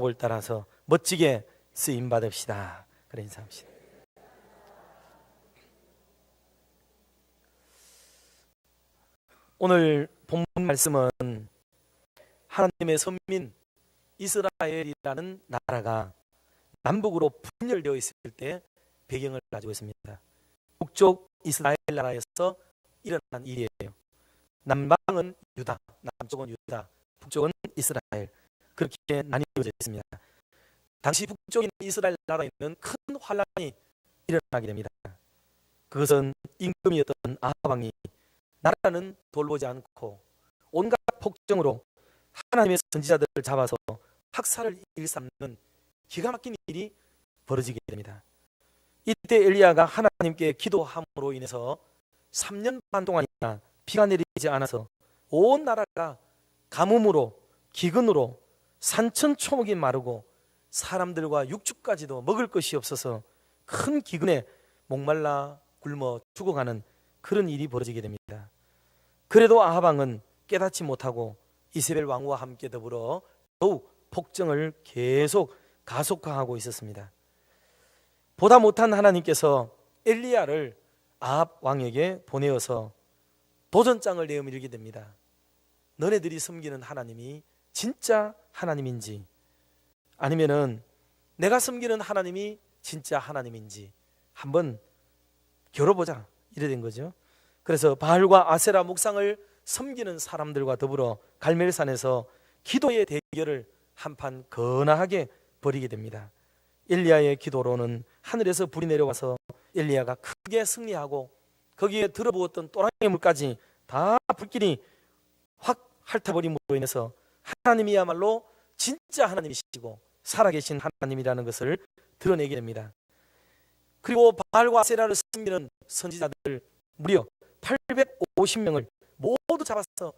복을 따라서 멋지게 쓰임 받읍시다. 그래 인사합시다. 오늘 본문 말씀은 하나님의 선민 이스라엘이라는 나라가 남북으로 분열되어 있을 때 배경을 가지고 있습니다. 북쪽 이스라엘 나라에서 일어난 일이에요. 남방은 유다, 남쪽은 유다, 북쪽은 이스라엘, 그렇게 나뉘어져 있습니다. 당시 북쪽인 이스라엘 나라에는 큰 환란이 일어나게 됩니다. 그것은 임금이었던 아합 왕이 나라는 돌보지 않고 온갖 폭정으로 하나님의 선지자들을 잡아서 학살을 일삼는 기가 막힌 일이 벌어지게 됩니다. 이때 엘리야가 하나님께 기도함으로 인해서 3년 반 동안이나 비가 내리지 않아서 온 나라가 가뭄으로 기근으로 산천초목이 마르고 사람들과 육축까지도 먹을 것이 없어서 큰 기근에 목말라 굶어 죽어가는 그런 일이 벌어지게 됩니다. 그래도 아합 왕은 깨닫지 못하고 이세벨 왕후와 함께 더불어 더욱 폭정을 계속 가속화하고 있었습니다. 보다 못한 하나님께서 엘리야를 아합 왕에게 보내어서 도전장을 내어밀게 됩니다. 너네들이 섬기는 하나님이 진짜 하나님인지 아니면은 내가 섬기는 하나님이 진짜 하나님인지 한번 겨뤄보자 이래 된 거죠. 그래서 바알과 아세라 목상을 섬기는 사람들과 더불어 갈멜산에서 기도의 대결을 한판 거나하게 벌이게 됩니다. 엘리야의 기도로는 하늘에서 불이 내려와서 엘리야가 크게 승리하고 거기에 들어부었던 또랑의 물까지 다 불길이 확 핥아버림으로 인해서 하나님이야말로 진짜 하나님이시고 살아계신 하나님이라는 것을 드러내게 됩니다. 그리고 바알과 아세라를 섬기는 선지자들 무려 850명을 모두 잡아서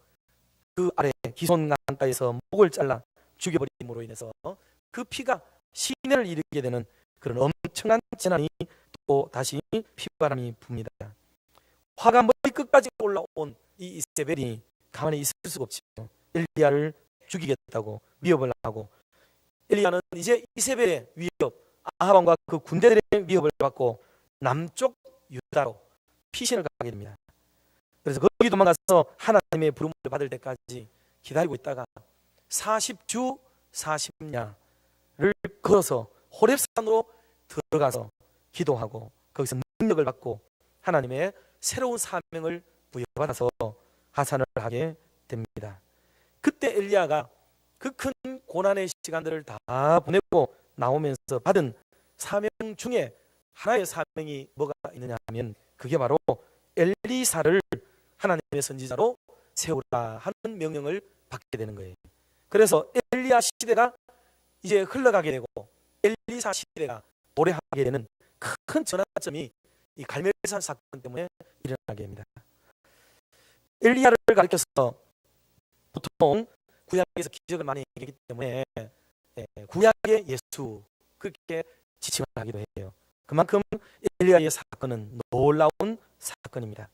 그 아래 기손 강가에서 목을 잘라 죽여버림으로 인해서 그 피가 시내를 이르게 되는 그런 엄청난 재난이 또 다시 피바람이 붑니다. 화가 머리끝까지 올라온 이 이세벨이 가만히 있을 수가 없죠. 엘리야를 죽이겠다고 위협을 하고, 엘리야는 이제 이세벨의 위협, 아합 왕과 그 군대들의 위협을 받고 남쪽 유다로 피신을 가게 됩니다. 그래서 거기 도망가서 하나님의 부름을 받을 때까지 기다리고 있다가 40주 40야를 걸어서 호렙산으로 들어가서 기도하고 거기서 능력을 받고 하나님의 새로운 사명을 부여받아서 하산을 하게 됩니다. 그때 엘리야가 그 큰 고난의 시간들을 다 보내고 나오면서 받은 사명 중에 하나의 사명이 뭐가 있느냐 하면 그게 바로 엘리사를 하나님의 선지자로 세우라 하는 명령을 받게 되는 거예요. 그래서 엘리야 시대가 이제 흘러가게 되고 엘리사 시대가 도래하게 되는 큰 전환점이 이 갈멜산 사건 때문에 일어나게 됩니다. 엘리야를 가리켜서 보통 구약에서 기적을 많이 얘기하기 때문에 구약의 예수 그렇게 지칭을 하기도 해요. 그만큼 엘리야의 사건은 놀라운 사건입니다.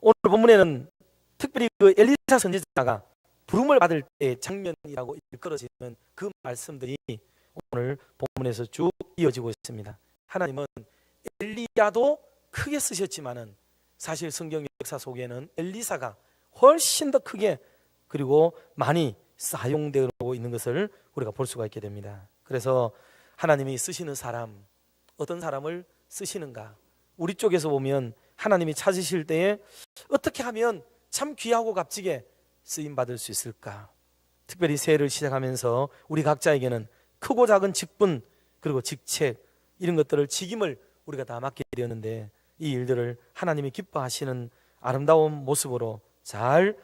오늘 본문에는 특별히 그 엘리사 선지자가 부름을 받을 때 장면이라고 일컬어지는 그 말씀들이 오늘 본문에서 쭉 이어지고 있습니다. 하나님은 엘리야도 크게 쓰셨지만은 사실 성경 역사 속에는 엘리사가 훨씬 더 크게 그리고 많이 사용되고 있는 것을 우리가 볼 수가 있게 됩니다. 그래서 하나님이 쓰시는 사람, 어떤 사람을 쓰시는가, 우리 쪽에서 보면 하나님이 찾으실 때에 어떻게 하면 참 귀하고 값지게 쓰임받을 수 있을까. 특별히 새해를 시작하면서 우리 각자에게는 크고 작은 직분 그리고 직책 이런 것들을 직임을 우리가 다 맡게 되었는데 이 일들을 하나님이 기뻐하시는 아름다운 모습으로 잘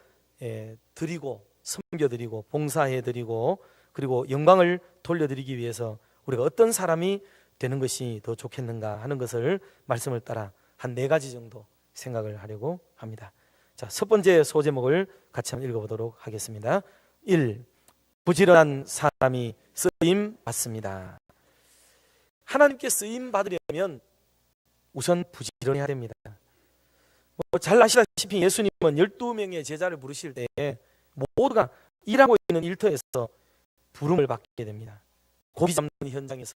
드리고 섬겨드리고 봉사해드리고 그리고 영광을 돌려드리기 위해서 우리가 어떤 사람이 되는 것이 더 좋겠는가 하는 것을 말씀을 따라 한 4가지 정도 생각을 하려고 합니다. 자, 첫 번째 소제목을 같이 한번 읽어보도록 하겠습니다. 1. 부지런한 사람이 쓰임 받습니다. 하나님께 쓰임 받으려면 우선 부지런해야 됩니다. 잘 아시다시피 예수님은 12명의 제자를 부르실 때에 모두가 일하고 있는 일터에서 부름을 받게 됩니다. 고기 잡는 현장에서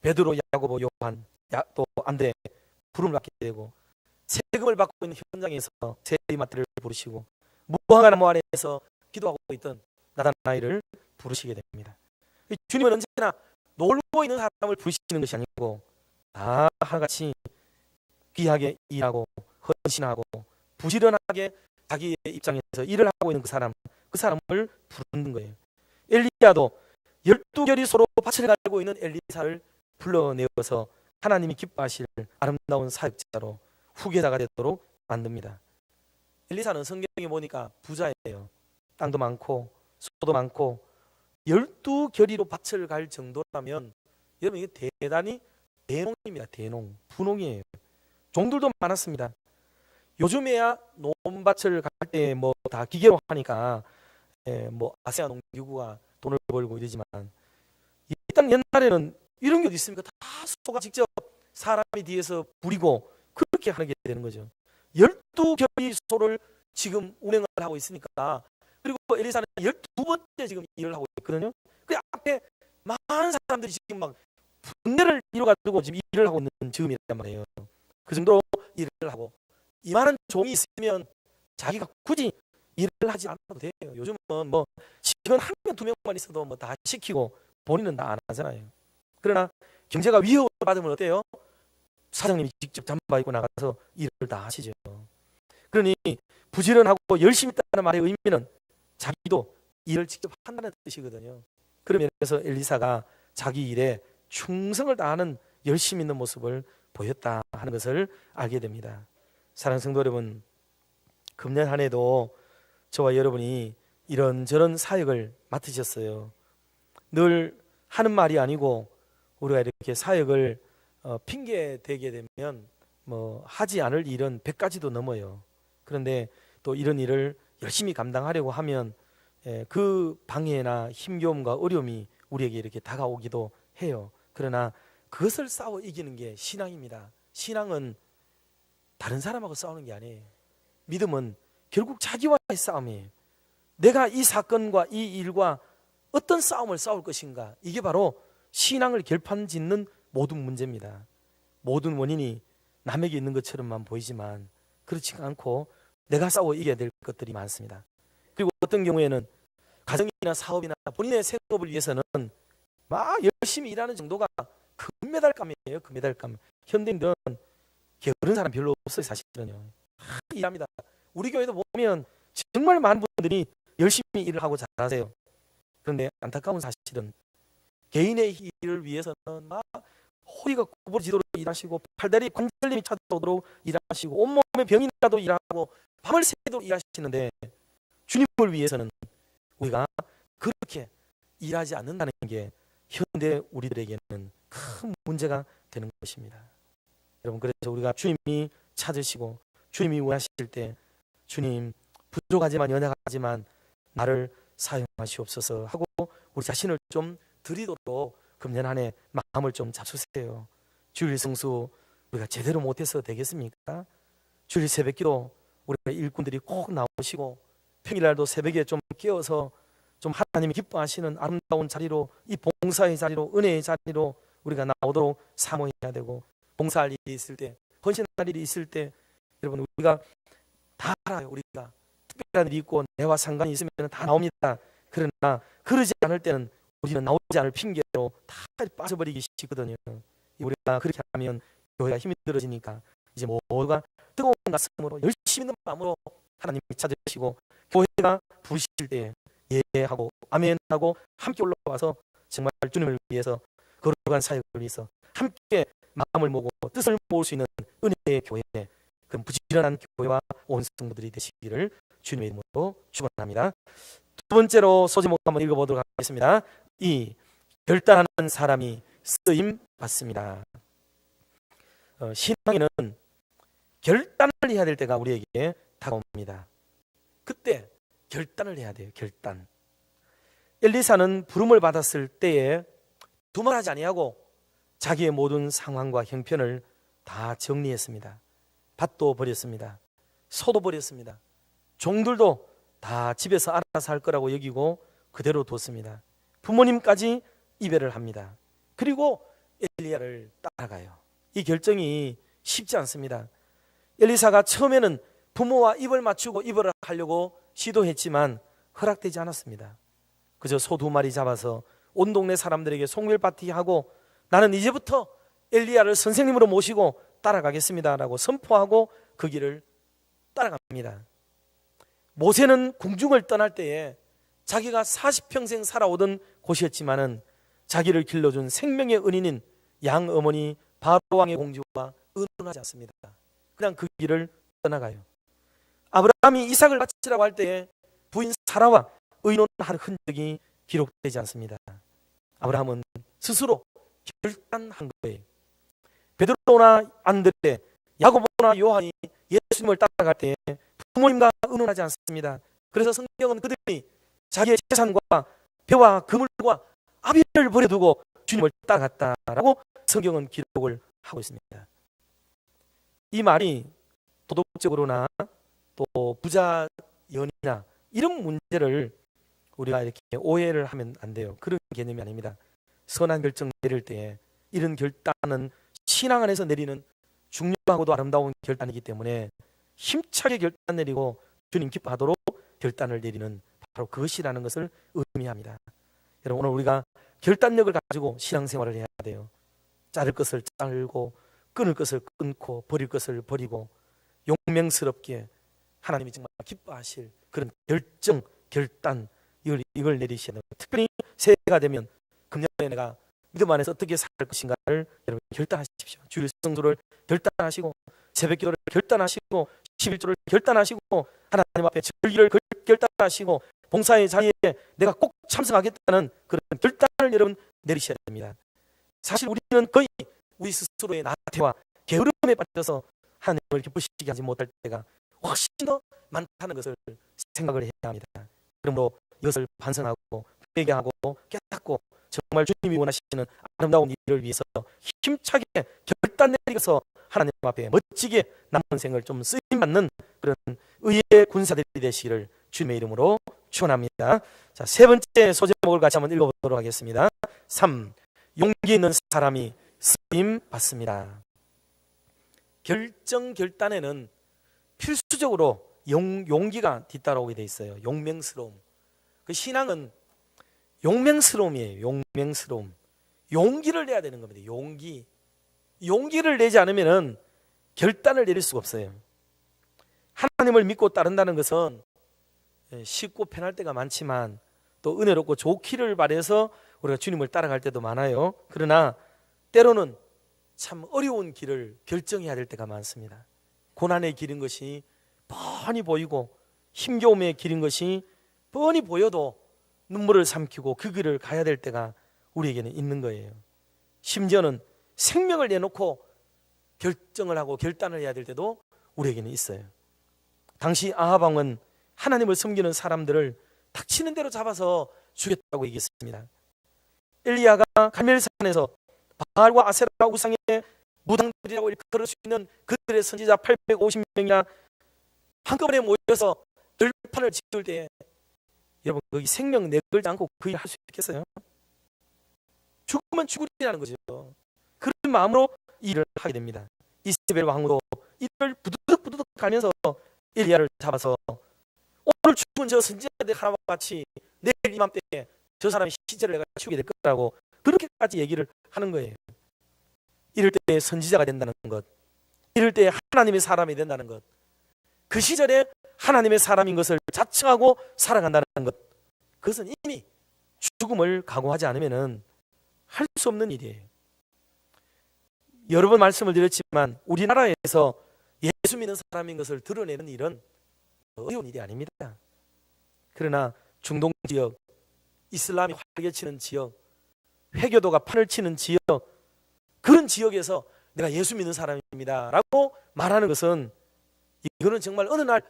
베드로, 야고보, 요한, 또 안드레 부름을 받게 되고, 세금을 받고 있는 현장에서 세리마트를 부르시고, 무화과 나무 아래에서 기도하고 있던 나다나엘을 부르시게 됩니다. 주님은 언제나 놀고 있는 사람을 부르시는 것이 아니고 다 하나같이 귀하게 일하고 헌신하고 부지런하게 자기의 입장에서 일을 하고 있는 그 사람을 부르는 거예요. 엘리야도 12결이 서로 밭을 갈고 있는 엘리사를 불러내어서 하나님이 기뻐하실 아름다운 사역자로 후계자가 되도록 만듭니다. 엘리사는 성경에 보니까 부자예요. 땅도 많고 소도 많고 12결이로 밭을 갈 정도라면 여러분 이게 대단히 대농입니다. 대농, 분농이에요. 종들도 많았습니다. 요즘에야 논밭을 갈 때 뭐 다 기계로 하니까 뭐 아세아 농기구가 돈을 벌고 이러지만, 일단 옛날에는 이런 게 어디 있습니까? 다 소가 직접 사람이 뒤에서 부리고 그렇게 하게 되는 거죠. 12결이 소를 지금 운행을 하고 있으니까, 그리고 엘리사는 12번째 지금 일을 하고 있거든요. 그 앞에 많은 사람들이 지금 막 분대를 이뤄가지고 지금 일을 하고 있는 즈음이란 말이에요. 그 정도로 일을 하고, 이 많은 종이 있으면 자기가 굳이 일을 하지 않아도 돼요. 요즘은 뭐 직원 한 명, 두 명만 있어도 뭐 다 시키고 본인은 다 안 하잖아요. 그러나 경제가 위협을 받으면 어때요? 사장님이 직접 잠바 입고 나가서 일을 다 하시죠. 그러니 부지런하고 열심히 있다는 말의 의미는 자기도 일을 직접 한다는 뜻이거든요. 그런 면에서 엘리사가 자기 일에 충성을 다하는 열심히 있는 모습을 보였다 하는 것을 알게 됩니다. 사랑하는 성도 여러분, 금년 한 해도 저와 여러분이 이런저런 사역을 맡으셨어요. 늘 하는 말이 아니고 우리가 이렇게 사역을 핑계 대게 되면 뭐 하지 않을 일은 100가지도 넘어요. 그런데 또 이런 일을 열심히 감당하려고 하면 그 방해나 힘겨움과 어려움이 우리에게 이렇게 다가오기도 해요. 그러나 그것을 싸워 이기는 게 신앙입니다. 신앙은 다른 사람하고 싸우는 게 아니에요. 믿음은 결국 자기와의 싸움이에요. 내가 이 사건과 이 일과 어떤 싸움을 싸울 것인가, 이게 바로 신앙을 결판짓는 모든 문제입니다. 모든 원인이 남에게 있는 것처럼만 보이지만 그렇지 않고 내가 싸워 이겨야 될 것들이 많습니다. 그리고 어떤 경우에는 가정이나 사업이나 본인의 생업을 위해서는 막 열심히 일하는 정도가 금메달감이에요. 금메달감. 현대인들은 게으른 사람 별로 없어요. 사실은요. 일합니다. 우리 교회도 보면 정말 많은 분들이 열심히 일을 하고 잘하세요. 그런데 안타까운 사실은 개인의 일을 위해서는 막 허리가 구부러지도록 일하시고 팔다리 관절염이 찾아오도록 일하시고 온몸에 병이 나도 일하고 밤을 새도록 일하시는데, 주님을 위해서는 우리가 그렇게 일하지 않는다는 게 현대 우리들에게는 큰 문제가 되는 것입니다. 여러분, 그래서 우리가 주님이 찾으시고 주님이 원하실 때 주님, 부족하지만 연약하지만 나를 사용하시옵소서 하고 우리 자신을 좀 드리도록 금년 한 해 마음을 좀 잡수세요. 주일 성수 우리가 제대로 못해서 되겠습니까? 주일 새벽기도 우리가 일꾼들이 꼭 나오시고 평일날도 새벽에 좀 깨어서 좀 하나님이 기뻐하시는 아름다운 자리로, 이 봉사의 자리로, 은혜의 자리로 우리가 나오도록 사모해야 되고, 봉사할 일이 있을 때, 헌신할 일이 있을 때 여러분 우리가 다 알아요. 우리가 특별한 일이 있고 내와 상관이 있으면 다 나옵니다. 그러나 그러지 않을 때는 우리는 나오지 않을 핑계로 다 빠져버리기 쉽거든요. 우리가 그렇게 하면 교회가 힘이 들어지니까 이제 모두가 뜨거운 가슴으로 열심히 있는 마음으로 하나님이 찾으시고 교회가 부르실 때 예하고 아멘하고 함께 올라와서 정말 주님을 위해서 거룩한 사역을 위해서 함께 마음을 모으고 뜻을 모을 수 있는 은혜의 교회, 그런 부지런한 교회와 온 성도들이 되시기를 주님의 이름으로 축원합니다. 두 번째로 소제목 한번 읽어보도록 하겠습니다. 이 결단하는 사람이 쓰임 받습니다. 신앙에는 결단을 해야 될 때가 우리에게 다가옵니다. 그때 결단을 해야 돼요. 결단. 엘리사는 부름을 받았을 때에 두말하지 아니하고 자기의 모든 상황과 형편을 다 정리했습니다. 밭도 버렸습니다. 소도 버렸습니다. 종들도 다 집에서 알아서 할 거라고 여기고 그대로 뒀습니다. 부모님까지 이별을 합니다. 그리고 엘리야를 따라가요. 이 결정이 쉽지 않습니다. 엘리사가 처음에는 부모와 입을 맞추고 이별을 하려고 시도했지만 허락되지 않았습니다. 그저 소 2마리 잡아서 온 동네 사람들에게 송별 파티하고 나는 이제부터 엘리야를 선생님으로 모시고 따라가겠습니다라고 선포하고 그 길을 따라갑니다. 모세는 궁중을 떠날 때에 자기가 40평생 살아오던 곳이었지만은 자기를 길러준 생명의 은인인 양어머니 바로왕의 공주와 의논하지 않습니다. 그냥 그 길을 떠나가요. 아브라함이 이삭을 바치라고 할 때에 부인 사라와 의논하는 흔적이 기록되지 않습니다. 아브라함은 스스로 결단한 거예요. 베드로나 안드레, 야고보나 요한이 예수님을 따라갈 때 부모님과 의논하지 않습니다. 그래서 성경은 그들이 자기의 재산과 배와 그물과 아비를 버려두고 주님을 따라갔다라고 성경은 기록을 하고 있습니다. 이 말이 도덕적으로나 또 부자 연이나 이런 문제를 우리가 이렇게 오해를 하면 안 돼요. 그런 개념이 아닙니다. 선한 결정 내릴 때 이런 결단은 신앙 안에서 내리는 중요하고도 아름다운 결단이기 때문에 힘차게 결단 내리고 주님 기뻐하도록 결단을 내리는 바로 그것이라는 것을 의미합니다. 여러분, 오늘 우리가 결단력을 가지고 신앙생활을 해야 돼요. 자를 것을 자르고 끊을 것을 끊고 버릴 것을 버리고 용맹스럽게 하나님이 정말 기뻐하실 그런 결정, 결단 이걸 내리셔야 돼요. 특별히 새해가 되면 금년에 내가 믿음 안에서 어떻게 살 것인가를 여러분 결단하십시오. 주일 성수를 결단하시고 새벽기도를 결단하시고 11조를 결단하시고 하나님 앞에 절기를 결단하시고 봉사의 자리에 내가 꼭 참석하겠다는 그런 결단을 여러분 내리셔야 됩니다. 사실 우리는 거의 우리 스스로의 나태와 게으름에 빠져서 하나님을 기쁘시게 하지 못할 때가 훨씬 더 많다는 것을 생각을 해야 합니다. 그러므로 이것을 반성하고 회개하고 깨닫고 정말 주님이 원하시는 아름다운 일을 위해서 힘차게 결단 내리서 하나님 앞에 멋지게 남은 생을 좀 쓰임받는 그런 의의 군사들이 되시기를 주님의 이름으로 축원합니다. 자, 세 번째 소제목을 같이 한번 읽어보도록 하겠습니다. 3. 용기 있는 사람이 쓰임 받습니다. 결단에는 필수적으로 용기가 뒤따라오게 돼 있어요. 용맹스러움. 그 신앙은 용맹스러움이에요. 용맹스러움. 용기를 내야 되는 겁니다. 용기를 내지 않으면 결단을 내릴 수가 없어요. 하나님을 믿고 따른다는 것은 쉽고 편할 때가 많지만 또 은혜롭고 좋기를 바라서 우리가 주님을 따라갈 때도 많아요. 그러나 때로는 참 어려운 길을 결정해야 될 때가 많습니다. 고난의 길인 것이 뻔히 보이고 힘겨움의 길인 것이 뻔히 보여도 눈물을 삼키고 그 길을 가야 될 때가 우리에게는 있는 거예요. 심지어는 생명을 내놓고 결정을 하고 결단을 해야 될 때도 우리에게는 있어요. 당시 아합 왕은 하나님을 섬기는 사람들을 닥치는 대로 잡아서 죽였다고 얘기했습니다. 엘리야가 갈멜산에서 바알과 아세라 우상의 무당들이라고 일컬을 수 있는 그들의 선지자 850명이나 한꺼번에 모여서 들판을 지을 때 여러분 거기 생명 내걸지 않고 그 일 할 수 있겠어요? 죽으면 죽으리라는 거죠. 그런 마음으로 일을 하게 됩니다. 이세벨 왕도 이를 부드득부드득 가면서 엘리야를 잡아서 오늘 죽은 저 선지자들 하나와 같이 내일 이맘때에 저 사람의 시체를 내가 치우게 될 거라고 그렇게까지 얘기를 하는 거예요. 이럴 때 선지자가 된다는 것, 이럴 때 하나님의 사람이 된다는 것, 그 시절에 하나님의 사람인 것을 자청하고 살아간다는 것, 그것은 이미 죽음을 각오하지 않으면 할 수 없는 일이에요. 여러 번 말씀을 드렸지만 우리나라에서 예수 믿는 사람인 것을 드러내는 일은 어려운 일이 아닙니다. 그러나 중동 지역, 이슬람이 활개 치는 지역, 회교도가 판을 치는 지역, 그런 지역에서 내가 예수 믿는 사람입니다 라고 말하는 것은 이거는 정말 어느 날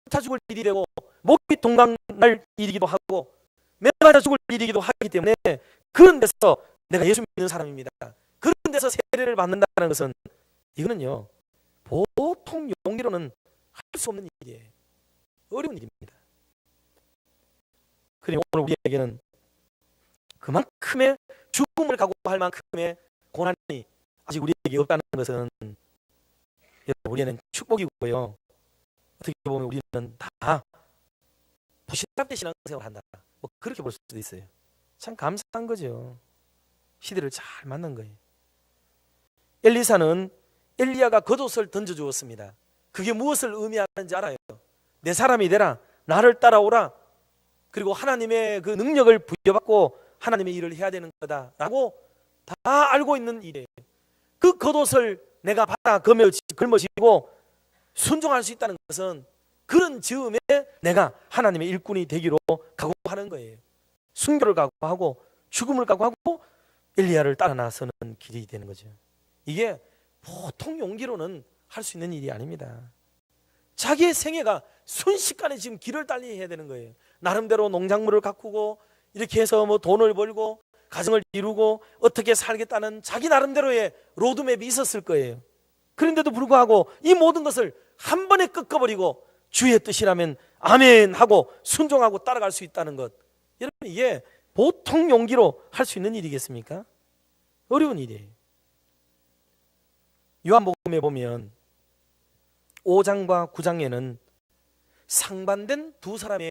타 죽을 일이 되고 목이 동강날 일이기도 하고 매맞아 죽을 일이기도 하기 때문에 그런 데서 내가 예수 믿는 사람입니다, 그런 데서 세례를 받는다는 것은 이거는요 보통 용기로는 할 수 없는 일이에요. 어려운 일입니다. 그러니 오늘 우리에게는 그만큼의 죽음을 각오할 만큼의 고난이 아직 우리에게 없다는 것은 우리는 축복이고요. 어떻게 보면 우리는 다 도시락대 신앙생활을 한다, 뭐 그렇게 볼 수도 있어요. 참 감사한 거죠. 시대를 잘 만난 거예요. 엘리사는 엘리야가 겉옷을 던져주었습니다. 그게 무엇을 의미하는지 알아요. 내 사람이 되라, 나를 따라오라, 그리고 하나님의 그 능력을 부여받고 하나님의 일을 해야 되는 거다라고 다 알고 있는 일이에요. 그 겉옷을 내가 받아 걸머지고 순종할 수 있다는 것은 그런 즈음에 내가 하나님의 일꾼이 되기로 각오하는 거예요. 순교를 각오하고 죽음을 각오하고 엘리야를 따라 나서는 길이 되는 거죠. 이게 보통 용기로는 할 수 있는 일이 아닙니다. 자기의 생애가 순식간에 지금 길을 달리해야 되는 거예요. 나름대로 농작물을 가꾸고 이렇게 해서 뭐 돈을 벌고 가정을 이루고 어떻게 살겠다는 자기 나름대로의 로드맵이 있었을 거예요. 그런데도 불구하고 이 모든 것을 한 번에 꺾어버리고 주의 뜻이라면 아멘 하고 순종하고 따라갈 수 있다는 것, 여러분 이게 보통 용기로 할 수 있는 일이겠습니까? 어려운 일이에요. 요한복음에 보면 5장과 9장에는 상반된 두 사람의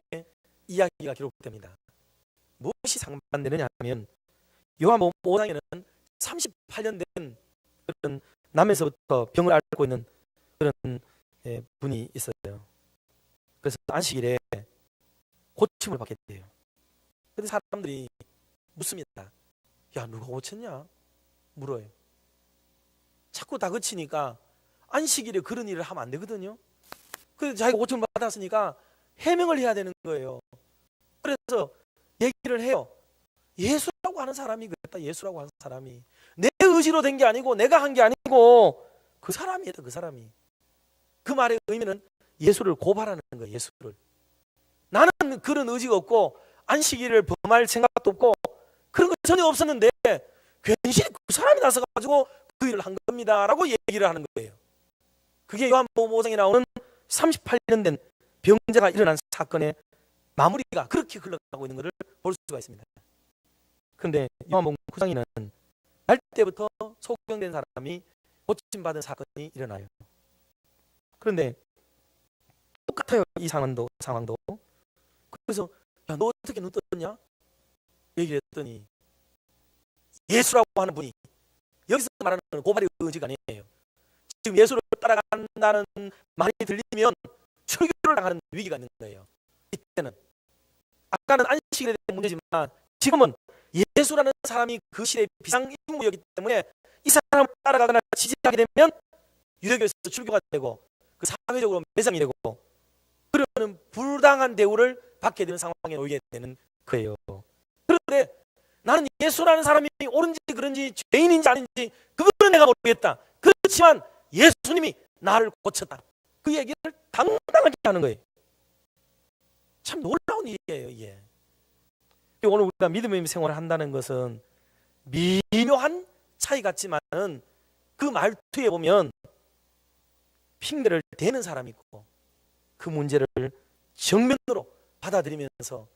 이야기가 기록됩니다. 무엇이 상반되느냐 하면 요한복음 5장에는 38년 된 그런 남에서부터 병을 앓고 있는 그런 분이 있어요. 그래서 안식일에 고침을 받게 돼요. 그런데 사람들이 묻습니다. 야, 누가 고쳤냐? 물어요. 자꾸 다그치니까 안식일에 그런 일을 하면 안 되거든요. 그래서 자기가 고침을 받았으니까 해명을 해야 되는 거예요. 그래서 얘기를 해요. 예수라고 하는 사람이 그랬다. 예수라고 하는 사람이 내 의지로 된 게 아니고 내가 한 게 아니고 그 사람이다. 그 사람이. 그 말의 의미는 예수를 고발하는 거예요. 예수를. 나는 그런 의지가 없고 안식일을 범할 생각도 없고 그런 거 전혀 없었는데 괜시리 그 사람이 나서가지고 그 일을 한 겁니다 라고 얘기를 하는 거예요. 그게 요한복음 5장에 나오는 38년 된 병자가 일어난 사건의 마무리가 그렇게 흘러가고 있는 것을 볼 수가 있습니다. 그런데 요한복음 9장에는 날 때부터 소경된 사람이 고침받은 사건이 일어나요. 그런데 똑같아요. 이 상황도. 그래서 야, 너 어떻게 눈 떴냐? 얘기를 했더니 예수라고 하는 분이, 여기서 말하는 고발의 의지가 아니에요. 지금 예수를 따라간다는 말이 들리면 출교를 당하는 위기가 있는 거예요. 이때는 아까는 안식일에 대한 문제지만 지금은 예수라는 사람이 그 시대의 비상인물이었기 때문에 이 사람을 따라가거나 지지하게 되면 유대교에서 출교가 되고 그 사회적으로 매장이 되고 그러면 불당한 대우를 받게 되는 상황에 놓이게 되는 거예요. 그런데 나는 예수라는 사람이 옳은지 그런지 죄인인지 아닌지 그거는 내가 모르겠다. 그렇지만 예수님이 나를 고쳤다. 그 얘기를 당당하게 하는 거예요. 참 놀라운 일이에요. 이게. 오늘 우리가 믿음의 생활을 한다는 것은 미묘한 차이 같지만은 그 말투에 보면 핑계를 대는 사람이 있고 그 문제를 정면으로 받아들이면서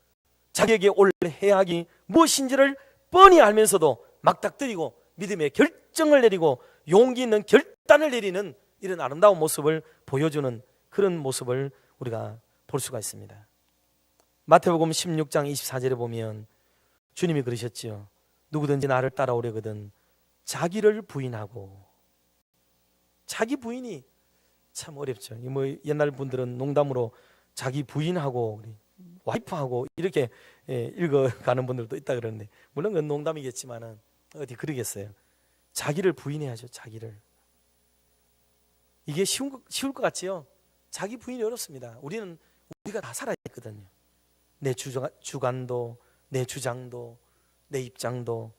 자기에게 올 해악이 무엇인지를 뻔히 알면서도 막닥뜨리고 믿음의 결정을 내리고 용기 있는 결단을 내리는 이런 아름다운 모습을 보여주는 그런 모습을 우리가 볼 수가 있습니다. 마태복음 16장 24절에 보면 주님이 그러셨지요. 누구든지 나를 따라오려거든 자기를 부인하고. 자기 부인이 참 어렵죠. 뭐 옛날 분들은 농담으로 자기 부인하고 와이프하고 이렇게 읽어가는 분들도 있다 그러는데 물론 그건 농담이겠지만은 어디 그러겠어요. 자기를 부인해야죠. 자기를. 이게 쉬울 것 같지요. 자기 부인이 어렵습니다. 우리가 다 살아있거든요. 내 주관도 내 주장도 내 입장도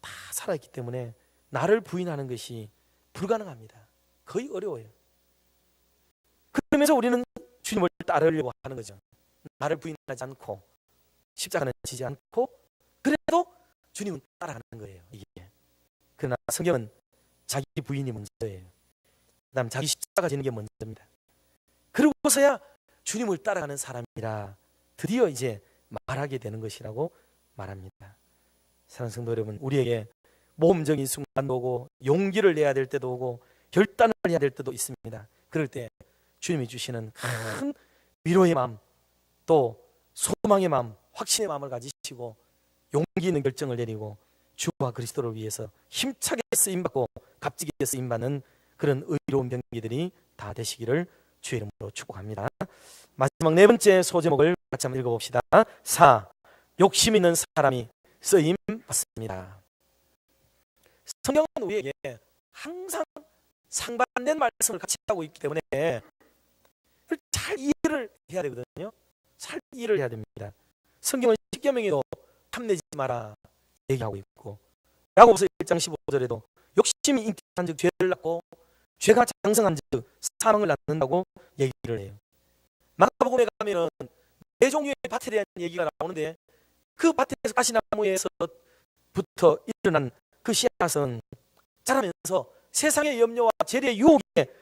다 살아있기 때문에 나를 부인하는 것이 불가능합니다. 거의 어려워요. 그러면서 우리는 주님을 따르려고 하는 거죠. 나를 부인하지 않고 십자가는 지지 않고 그래도 주님은 따라가는 거예요. 이게. 그러나 성경은 자기 부인이 먼저예요. 그다음 자기 십자가 지는 게 먼저입니다. 그러고서야 주님을 따라가는 사람이라 드디어 이제 말하게 되는 것이라고 말합니다. 사랑하는 성도 여러분, 우리에게 모험적인 순간도 오고 용기를 내야 될 때도 오고 결단을 해야 될 때도 있습니다. 그럴 때 주님이 주시는 큰 위로의 마음, 또 소망의 마음, 확신의 마음을 가지시고 용기 있는 결정을 내리고 주와 그리스도를 위해서 힘차게 쓰임받고 값지게 쓰임받는 그런 의로운 병기들이 다 되시기를 주의 이름으로 축복합니다. 마지막 네 번째 소제목을 같이 한번 읽어봅시다. 4. 욕심 있는 사람이 쓰임 받습니다. 성경은 우리에게 항상 상반된 말씀을 같이 하고 있기 때문에 잘 이해를 해야 되거든요. 잘 이해를 해야 됩니다. 성경은 십계명에도 탐내지 마라 얘기하고 있고, 야고보서 1장 15절에도 욕심이 잉태한 즉 죄를 낳고 죄가 장성한 즉 사망을 낳는다고 얘기를 해요. 마가복음에 가면은 네 종류의 밭에 대한 얘기가 나오는데 그 밭에서 가시나무에서부터 일어난 그 씨앗은 자라면서 세상의 염려와 재리의 유혹에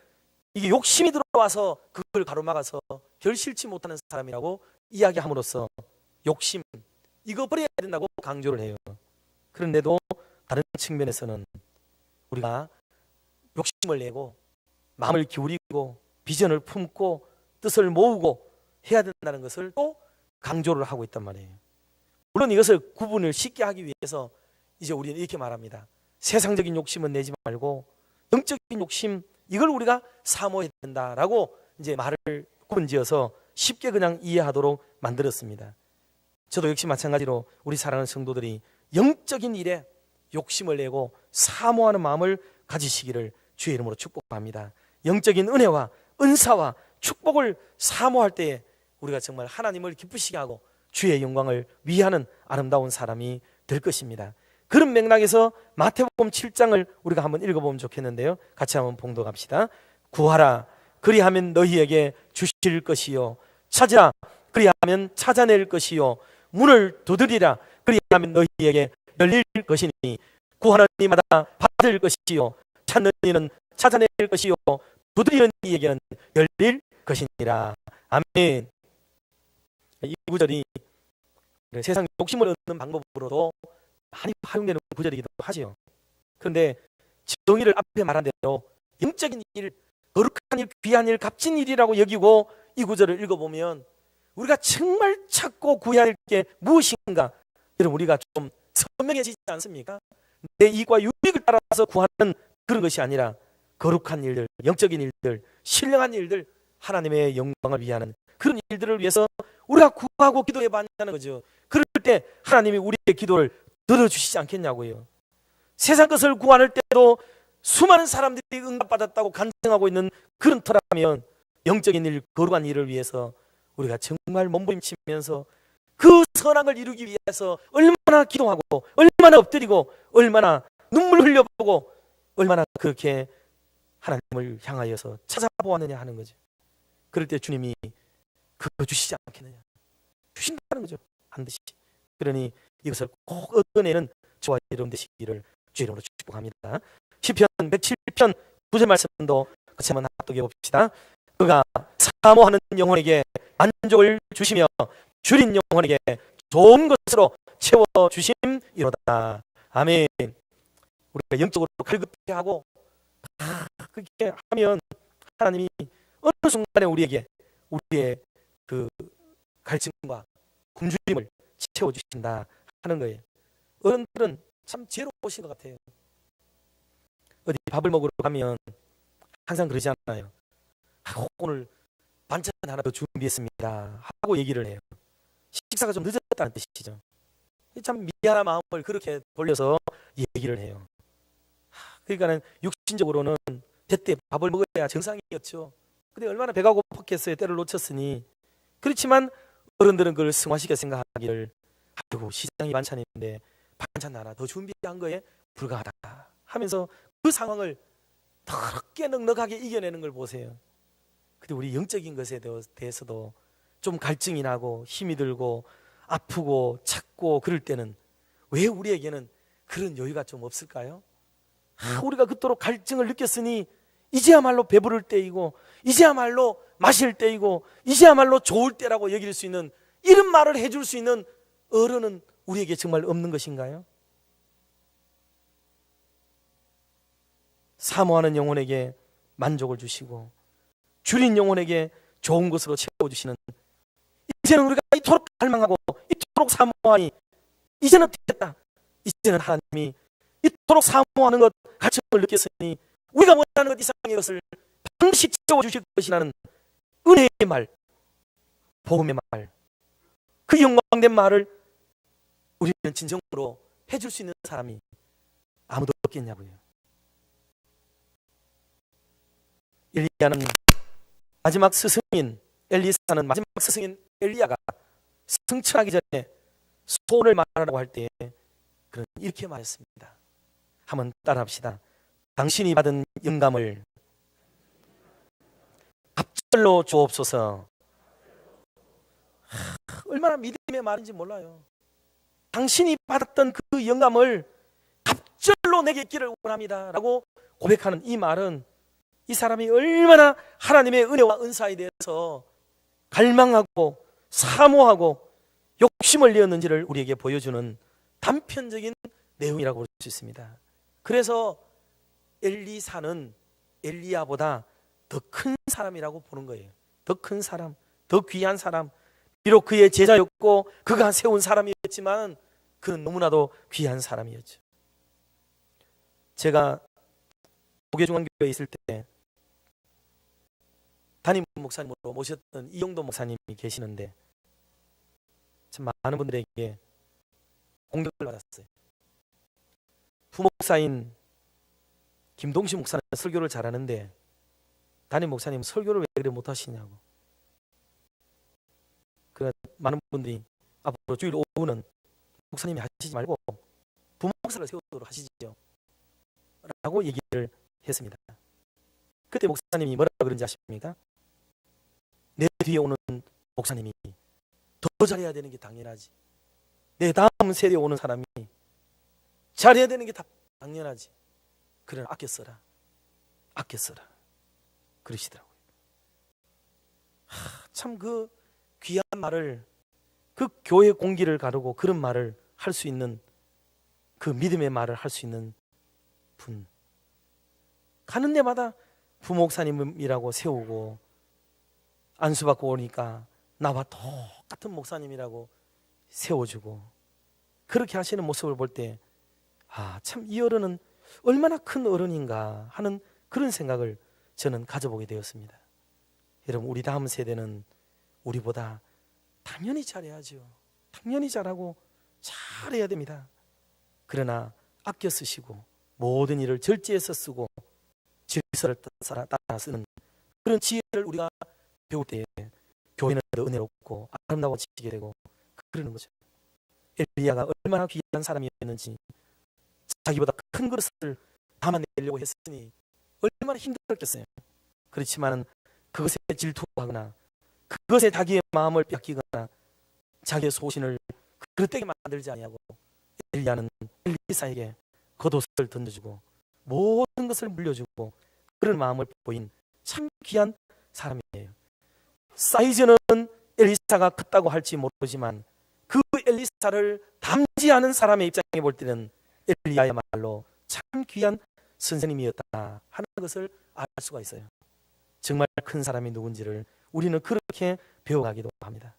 이게 욕심이 들어와서 그걸 가로막아서 결실치 못하는 사람이라고 이야기함으로써 욕심, 이거 버려야 된다고 강조를 해요. 그런데도 다른 측면에서는 우리가 욕심을 내고 마음을 기울이고 비전을 품고 뜻을 모으고 해야 된다는 것을 또 강조를 하고 있단 말이에요. 물론 이것을 구분을 쉽게 하기 위해서 이제 우리는 이렇게 말합니다. 세상적인 욕심은 내지 말고 영적인 욕심, 이걸 우리가 사모해야 된다라고 이제 말을 구분지어서 쉽게 그냥 이해하도록 만들었습니다. 저도 역시 마찬가지로 우리 사랑하는 성도들이 영적인 일에 욕심을 내고 사모하는 마음을 가지시기를 주의 이름으로 축복합니다. 영적인 은혜와 은사와 축복을 사모할 때에 우리가 정말 하나님을 기쁘시게 하고 주의 영광을 위하는 아름다운 사람이 될 것입니다. 그런 맥락에서 마태복음 7장을 우리가 한번 읽어보면 좋겠는데요. 같이 한번 봉독합시다. 구하라 그리하면 너희에게 주실 것이요, 찾으라 그리하면 찾아낼 것이요, 문을 두드리라 그리하면 너희에게 열릴 것이니 구하는 이마다 받을 것이요, 찾는 이는 찾아낼 것이요, 두드리는 이에게는 열릴 것이니라. 아멘. 이 구절이 세상 욕심을 얻는 방법으로도 많이 활용되는 구절이기도 하지요. 그런데 정의를 앞에 말한 대로 영적인 일, 거룩한 일, 귀한 일, 값진 일이라고 여기고 이 구절을 읽어보면 우리가 정말 찾고 구해야 할 게 무엇인가, 여러분 우리가 좀 선명해지지 않습니까? 내 이익과 유익을 따라서 구하는 그런 것이 아니라 거룩한 일들, 영적인 일들, 신령한 일들, 하나님의 영광을 위하는 그런 일들을 위해서 우리가 구하고 기도해 봐야하는 거죠. 그럴 때 하나님이 우리의 기도를 들어주시지 않겠냐고요. 세상 것을 구할 때도 수많은 사람들이 응답받았다고 간증하고 있는 그런 터라면 영적인 일, 거룩한 일을 위해서 우리가 정말 몸부림치면서 그 선한 걸 이루기 위해서 얼마나 기도하고 얼마나 엎드리고 얼마나 눈물 흘려보고 얼마나 그렇게 하나님을 향하여서 찾아보았느냐 하는 거죠. 그럴 때 주님이 그거 주시지 않겠느냐, 주신다는 거죠. 반드시. 그러니 이것을 꼭 얻어내는 저와 여러분 되시기를 주의 이름으로 축복합니다. 시편 107편 9절 말씀도 같이 한번 합독해 봅시다. 그가 사모하는 영혼에게 만족을 주시며 줄인 영혼에게 좋은 것으로 채워주심이로다. 아멘. 우리가 영적으로 갈급해하고 그렇게 하면 하나님이 어느 순간에 우리에게 우리의 그 갈증과 굶주림을 채워주신다 하는 거예요. 어른들은 참 지혜로우신 것 같아요. 어디 밥을 먹으러 가면 항상 그러지 않아요. 오늘 반찬 하나 더 준비했습니다 하고 얘기를 해요. 식사가 좀 늦었다는 뜻이죠. 참 미안한 마음을 그렇게 돌려서 얘기를 해요. 그러니까는 육신적으로는 제때 밥을 먹어야 정상이었죠. 근데 얼마나 배가 고팠겠어요. 때를 놓쳤으니. 그렇지만 어른들은 그걸 승화시켜 생각하기를, 아이고 시장이 반찬인데 반찬 하나 더 준비한 거에 불과하다 하면서 그 상황을 더럽게 넉넉하게 이겨내는 걸 보세요. 근데 우리 영적인 것에 대해서도 좀 갈증이 나고 힘이 들고 아프고 찾고 그럴 때는 왜 우리에게는 그런 여유가 좀 없을까요? 우리가 그토록 갈증을 느꼈으니 이제야말로 배부를 때이고 이제야말로 마실 때이고 이제야말로 좋을 때라고 여길 수 있는 이런 말을 해줄 수 있는 어른은 우리에게 정말 없는 것인가요? 사모하는 영혼에게 만족을 주시고 줄인 영혼에게 좋은 것으로 채워주시는, 이제는 우리가 이토록 갈망하고 이토록 사모하니 이제는 되겠다. 이제는 하나님이 이토록 사모하는 것, 가치를 느꼈으니 우리가 원하는 것 이상의 것을 반드시 채워주실 것이라는 은혜의 말, 복음의 말, 그 영광된 말을 우리는 진정으로 해줄 수 있는 사람이 아무도 없겠냐고요. 엘리야는 마지막 스승인, 엘리사는 마지막 스승인 엘리야가 승천하기 전에 소원을 말하라고 할 때에 그는 이렇게 말했습니다. 한번 따라합시다. 당신이 받은 영감을 갑절로 주옵소서. 얼마나 믿음의 말인지 몰라요. 당신이 받았던 그 영감을 갑절로 내게 있기를 원합니다 라고 고백하는 이 말은, 이 사람이 얼마나 하나님의 은혜와 은사에 대해서 갈망하고 사모하고 욕심을 내었는지를 우리에게 보여주는 단편적인 내용이라고 볼 수 있습니다. 그래서 엘리사는 엘리야보다 더 큰 사람이라고 보는 거예요. 더 큰 사람, 더 귀한 사람. 비록 그의 제자였고 그가 세운 사람이었지만 그는 너무나도 귀한 사람이었죠. 제가 고개중앙교회에 있을 때 담임 목사님으로 모셨던 이영도 목사님이 계시는데 참 많은 분들에게 공격을 받았어요. 부목사인 김동시 목사는 설교를 잘하는데 담임 목사님 설교를 왜 그래 못하시냐고. 그 많은 분들이 앞으로 주일 오후는 목사님이 하시지 말고 부목사를 세우도록 하시죠 라고 얘기를 했습니다. 그때 목사님이 뭐라고 그런지 아십니까? 내 뒤에 오는 목사님이 더 잘해야 되는 게 당연하지. 내 다음 세대에 오는 사람이 잘해야 되는 게 다 당연하지. 그래, 아껴 써라. 아껴 써라. 그러시더라고요. 참 그 귀한 말을, 그 교회 공기를 가르고 그런 말을 할 수 있는, 그 믿음의 말을 할 수 있는 분. 가는 데마다 부목사님이라고 세우고 안수받고 오니까 나와 똑같은 목사님이라고 세워주고, 그렇게 하시는 모습을 볼 때 참 이 어른은 얼마나 큰 어른인가 하는 그런 생각을 저는 가져보게 되었습니다. 여러분, 우리 다음 세대는 우리보다 당연히 잘해야죠. 당연히 잘하고 잘해야 됩니다. 그러나 아껴 쓰시고 모든 일을 절제해서 쓰고 질서를 따라 쓰는 그런 지혜를 우리가 배울 때 교회는 더 은혜롭고 아름다워지게 되고 그러는 거죠. 엘리야가 얼마나 귀한 사람이었는지, 자기보다 큰 그릇을 담아내려고 했으니 얼마나 힘들었겠어요. 그렇지만 그것에 질투하거나 그것에 자기의 마음을 뺏기거나 자기의 소신을 그릇되게 만들지 아니하고 엘리야는 엘리사에게 겉옷을 던져주고 모든 것을 물려주고 그런 마음을 보인 참 귀한 사람이에요. 사이즈는 엘리사가 컸다고 할지 모르지만 그 엘리사를 담지하는 사람의 입장에 볼 때는 엘리야야말로 참 귀한 선생님이었다 하는 것을 알 수가 있어요. 정말 큰 사람이 누군지를 우리는 그렇게 배워가기도 합니다.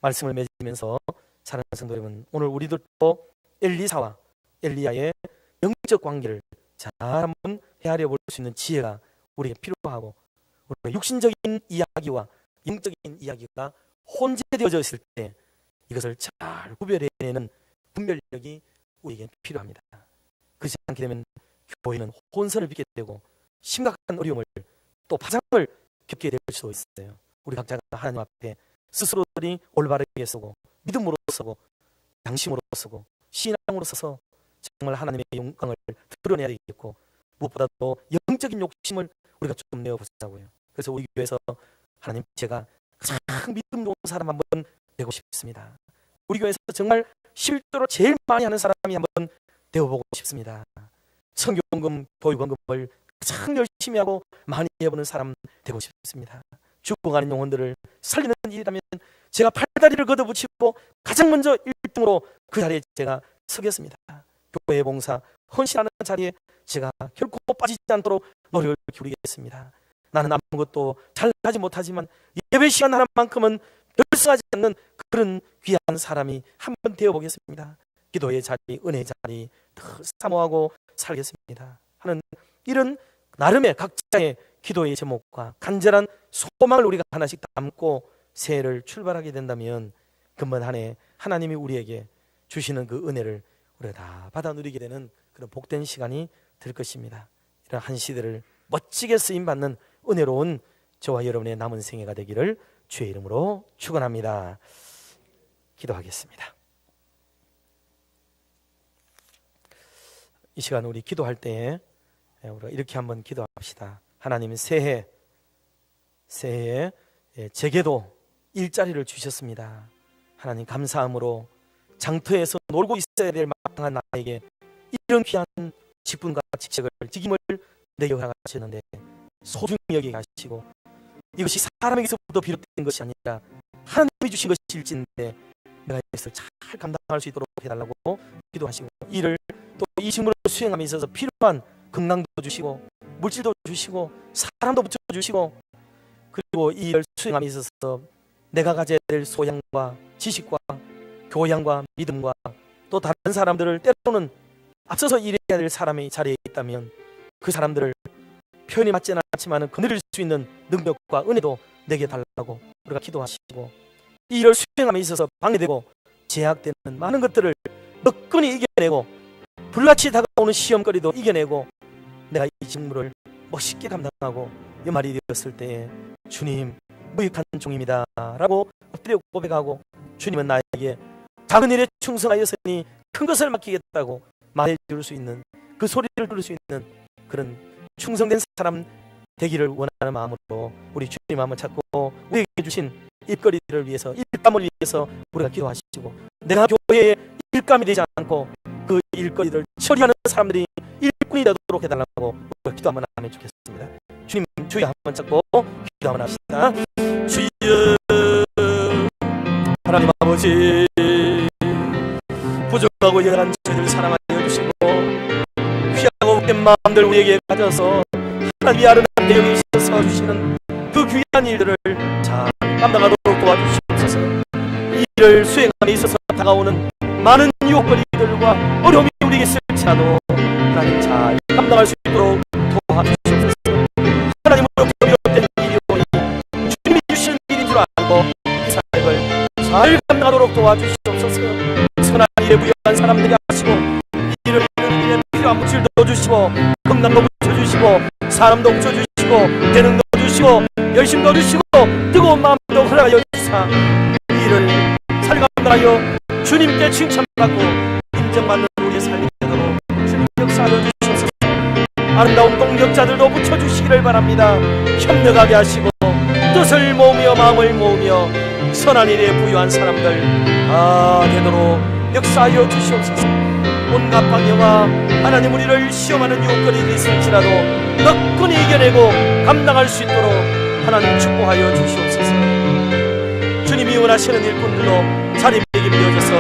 말씀을 맺으면서 사랑하는 성도 여러분, 오늘 우리들도 엘리사와 엘리야의 영적 관계를 잘 한번 헤아려 볼 수 있는 지혜가 우리에게 필요하고, 우리가 육신적인 이야기와 영적인 이야기가 혼재되어져 있을 때 이것을 잘 구별해내는 분별력이 우리에게 필요합니다. 그렇지 않게 되면 교회는 혼선을 빚게 되고 심각한 어려움을 또 파장을 겪게 될 수도 있어요. 우리 각자가 하나님 앞에 스스로들이 올바르게 서고 믿음으로 서고 양심으로 서고 신앙으로 서서 정말 하나님의 영광을 드러내야 되겠고, 무엇보다도 영적인 욕심을 우리가 좀 내어보자고요. 그래서 우리 교회에서 하나님, 제가 가장 믿음 좋은 사람 한번 되고 싶습니다. 우리 교회에서 정말 11조를 제일 많이 하는 사람이 한번 되어보고 싶습니다. 성경금, 보육원금을 가장 열심히 하고 많이 해보는 사람 되고 싶습니다. 죽어가는 영혼들을 살리는 일이라면 제가 팔다리를 걷어붙이고 가장 먼저 1등으로 그 자리에 제가 서겠습니다. 교회 봉사, 헌신하는 자리에 제가 결코 빠지지 않도록 노력을 기울이겠습니다. 나는 아무것도 잘하지 못하지만 예배 시간 하나만큼은 결석하지 않는 그런 귀한 사람이 한번 되어보겠습니다. 기도의 자리, 은혜의 자리 더 사모하고 살겠습니다 하는 이런 나름의 각자의 기도의 제목과 간절한 소망을 우리가 하나씩 담고 새해를 출발하게 된다면 금번 한 해 하나님이 우리에게 주시는 그 은혜를 우리가 다 받아 누리게 되는 그런 복된 시간이 될 것입니다. 이런 한 시대를 멋지게 쓰임받는 은혜로운 저와 여러분의 남은 생애가 되기를 주의 이름으로 축원합니다. 기도하겠습니다. 이 시간 우리 기도할 때에 우리가 이렇게 한번 기도합시다. 하나님, 새해에 제게도 일자리를 주셨습니다. 하나님, 감사함으로 장터에서 놀고 있어야 될 마땅한 나에게 이런 귀한 직분과 직책을 직임을 내게 허락하셨는데 소중히 여기게 하시고, 이것이 사람에게서부터 비롯된 것이 아니라 하나님이 주신 것일진데 내가 이것을 잘 감당할 수 있도록 해달라고 기도하시고, 이를 또 이 직무를 수행함에 있어서 필요한 건강도 주시고 물질도 주시고 사람도 붙여주시고, 그리고 이 일을 수행함에 있어서 내가 가져야 될 소양과 지식과 교양과 믿음과 또 다른 사람들을 때로는 앞서서 일해야 될 사람의 자리에 있다면 그 사람들을 표현이 맞지는 않지만 거느릴 수 있는 능력과 은혜도 내게 달라고 우리가 기도하시고, 이 일을 수행함에 있어서 방해되고 제약되는 많은 것들을 너끈히 이겨내고 불같이 다가오는 시험거리도 이겨내고 내가 이 직무를 멋있게 감당하고 연말이 되었을 때에 주님, 무익한 종입니다 라고 엎드려 고백하고, 주님은 나에게 작은 일에 충성하였으니 큰 것을 맡기겠다고 말해줄 수 있는, 그 소리를 들을 수 있는 그런 충성된 사람 되기를 원하는 마음으로 우리 주님 한번 찾고 우리에게 주신 일거리를 위해서, 일감을 위해서 우리가 기도하시고, 내가 교회에 일감이 되지 않고 그 일거리를 처리하는 사람들이 일꾼이 되도록 해달라고 우리가 기도 한번 하면 좋겠습니다. 주님 주의 한번 찾고 기도 한번 합시다. 주여, 하나님 아버지, 부족하고 연약한 저희를 사랑하여 주시고 귀하고 웃긴 마음들 우리에게 가져서 하나님이 아름다운 대역에 있어서 주시는 그 귀한 일들을 잘 감당하도록 도와주시옵소서. 이 일을 수행함에 있어서 다가오는 많은 유혹거리들과 어려움이 우리에게 있을지라도 하나님 잘 감당할 수 있도록 도와주시옵소서. 하나님으로 비롯된 일이오니 주님이 주시는 일인 줄 알고 이 사역을 잘 감당하도록 도와주시옵소서. 선한 일에 부여한 사람들이 하시고 일을 이루는 일에 필요한 물질도 주시고 건강도 붙여주시고 사람도 붙여주시고 재능도 주시고 열심도 주시고 뜨거운 마음도 허락하여 주사 이 일을 잘 감당하여 주님께 칭찬받고 인정받는 우리의 삶이 되도록 주님 역사하여 주시옵소서. 아름다운 동력자들도 붙여주시기를 바랍니다. 협력하게 하시고 뜻을 모으며 마음을 모으며 선한 일에 부유한 사람들 되도록 역사하여 주시옵소서. 온갖 방해와 하나님 우리를 시험하는 유혹거리가 있을지라도 너끈히 이겨내고 감당할 수 있도록 하나님 축복하여 주시옵소서. 주님이 원하시는 일꾼들로 자리매김되어져서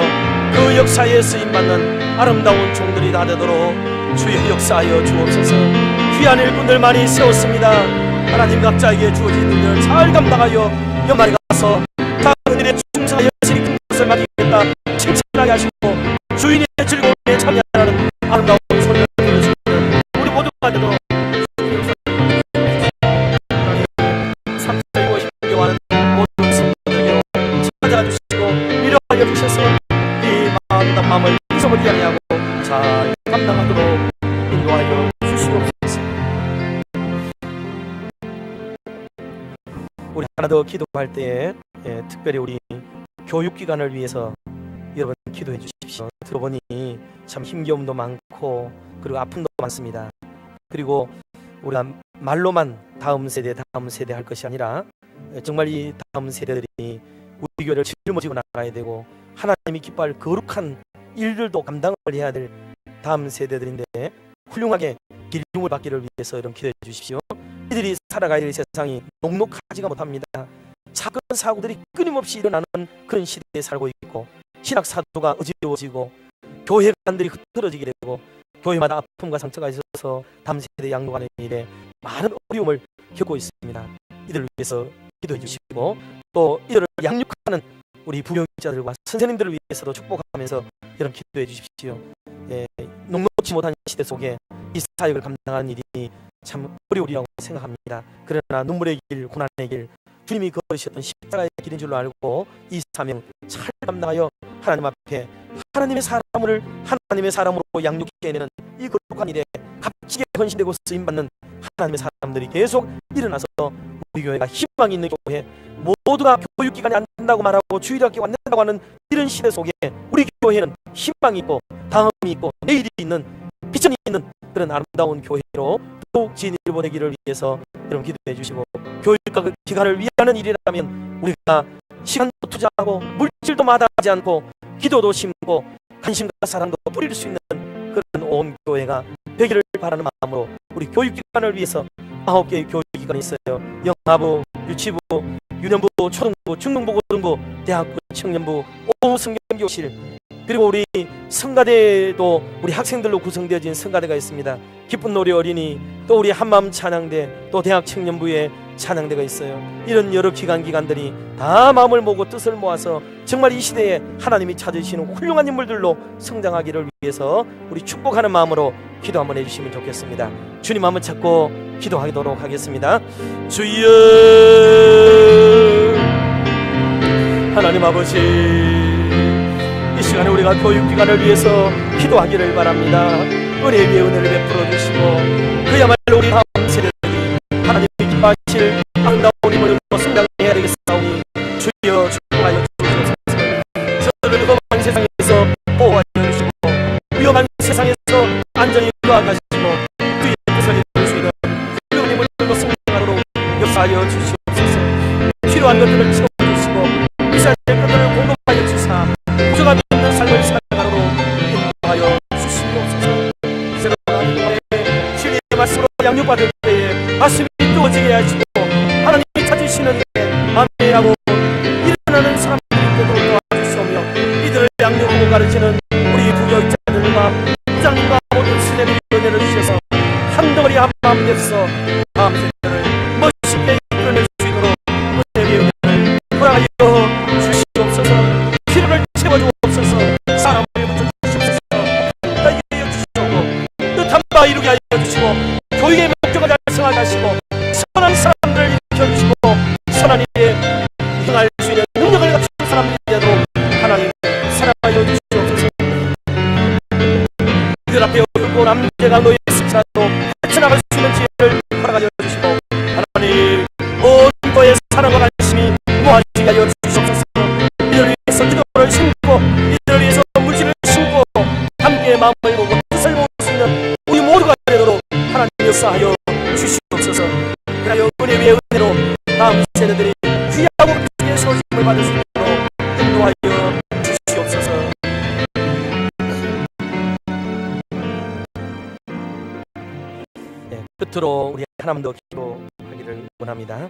그 역사에 쓰임받는 아름다운 종들이 다 되도록 주의 역사하여 주옵소서. 귀한 일꾼들 많이 세웠습니다. 하나님 각자에게 주어진 일을 잘 감당하여 연말에 가서 작은 일에 충성하여 큰 것을 맡기겠다 칭찬하게 하시고 주인의 즐거움에 참여하는 아름다운 소리를 들려주시는 우리 모두가 되도록 삼자이고 힘겨워하는 모든 성도들에게 찾아가 주시고 위로하여 주셔서 이 마음과 마음을 잊어버리지 아니하고 잘 감당하도록 인도하여 주시옵소서. 우리 하나 더 기도할 때에 특별히 우리 교육기관을 위해서 여러분 기도해 주십시오. 들어보니 참 힘겨움도 많고 그리고 아픔도 많습니다. 그리고 우리가 말로만 다음 세대 할 것이 아니라 정말 이 다음 세대들이 우리 교회를 짊어지고 나가야 되고 하나님이 기뻐할 거룩한 일들도 감당을 해야 될 다음 세대들인데 훌륭하게 기름을 받기를 위해서 여러분 기도해 주십시오. 이들이 살아가야 될 세상이 녹록하지가 못합니다. 사건 사고들이 끊임없이 일어나는 그런 시대에 살고 있고 신학 사도가 어지러워지고 교회 관들이 흐트러지게 되고 교회마다 아픔과 상처가 있어서 다음 세대 양육하는 일에 많은 어려움을 겪고 있습니다. 이들을 위해서 기도해 주시고 또 이들을 양육하는 우리 부교육자들과 선생님들을 위해서도 축복하면서 여러분 기도해 주십시오. 녹록지 못한 시대 속에 이 사역을 감당하는 일이 참 어려우리라고 생각합니다. 그러나 눈물의 길, 고난의 길, 주님이 걸으셨던 십자가의 길인 줄로 알고 이 사명 잘 감당하여 하나님 앞에 하나님의 사람으로 양육해내는 이 거룩한 일에 값지게 헌신되고 쓰임받는 하나님의 사람들이 계속 일어나서 우리 교회가 희망이 있는 교회, 모두가 교육기간이 안 된다고 말하고 주일학교 안 된다고 하는 이런 시대 속에 우리 교회는 희망이 있고 다음이 있고 내일이 있는 비전이 있는 그런 아름다운 교회로 더욱 진일보 되기를 위해서 여러분 기도해 주시고, 교육과 기간을 위하는 일이라면 우리가 시간도 투자하고 물질도 마다하지 않고 기도도 심고 관심과 사랑도 뿌릴 수 있는 그런 온 교회가 되기를 바라는 마음으로 우리 교육기관을 위해서 9개의 교육기관이 있어요. 영아부, 유치부, 유년부, 초등부, 중등부, 고등부, 대학부, 청년부, 오후 성경교실, 그리고 우리 성가대도 우리 학생들로 구성되어진 성가대가 있습니다. 기쁜 노래 어린이, 또 우리 한마음 찬양대, 또 대학 청년부의 찬양대가 있어요. 이런 여러 기관들이 다 마음을 모으고 뜻을 모아서 정말 이 시대에 하나님이 찾으시는 훌륭한 인물들로 성장하기를 위해서 우리 축복하는 마음으로 기도 한번 해주시면 좋겠습니다. 주님 한번 찾고 기도하도록 하겠습니다. 주여, 하나님 아버지, 이 시간에 우리가 교육기관을 위해서 기도하기를 바랍니다. 은혜 위에 은혜를 베풀어 주시고 그야말로 우리 다음 세대들이 하나님이 기뻐하실 아름다운 힘을 얻고 성장해야 되겠사오니 주여 축복하여 주시옵소서. 저들을 험한 세상에서 보호하여 주시고 위험한 세상에서 안전히 구하가시고 주의 뜻을 이룰 수 있는 훌륭한 힘을 얻고 성장하도록 역사하여 주시옵소서. 필요한 것들을 채워주시고 있어야 될 것들을 공급하여 주사 부족함이 있는 삶을 살아가도록 인도하여 주시옵소서. 주님의 말씀으로 양육받을 때에 가슴이 뜨거워지게 하시고 하나님이 찾으시는 데 아멘하고 일어나는 사람들이 되도록 도와주시오며 이들을 양육하고 가르치는 우리 부교육자들과 부장님과 모든 스님의 은혜를 주셔서 한 덩어리 한 마음 되어서 다음 세대를 멋있게 이끌어낼 수 있도록 은혜의 은혜를 허락하여 주시옵소서. 필요를 채워주옵소서. 사람을 붙여주시옵소서. 나에게 주시옵고 뜻한 바 이루게 하여 주시고 교육의 목적을 달성하게 하시고 선한 사람들을 일으켜주시고 선한 일에 행할 수 있는 능력을 갖춘 사람들이 되도록 하나님 사랑하여 주시옵소서. 이들 앞에 어렵고 남자가 너의 스치라도 헤쳐나갈 수 있는 지혜를 허락하여 주시고 하나님 온 너의 사랑과 관심이 무한하게 하여 주시옵소서. 이들을 위해서 기도를 심고 이들을 위해서 물질을 심고 함께 마음을 모으고 뜻을 모을 수 있는 우리 모두가 되도록 하나님 역사하여 주시옵소서. 그리하여 은혜 위에 은혜로 다음 세대들이 귀하고 크게 소식을 받을 수 있도록 인도하여 주시옵소서. 끝으로 우리 하나만 더 기도하기를 원합니다.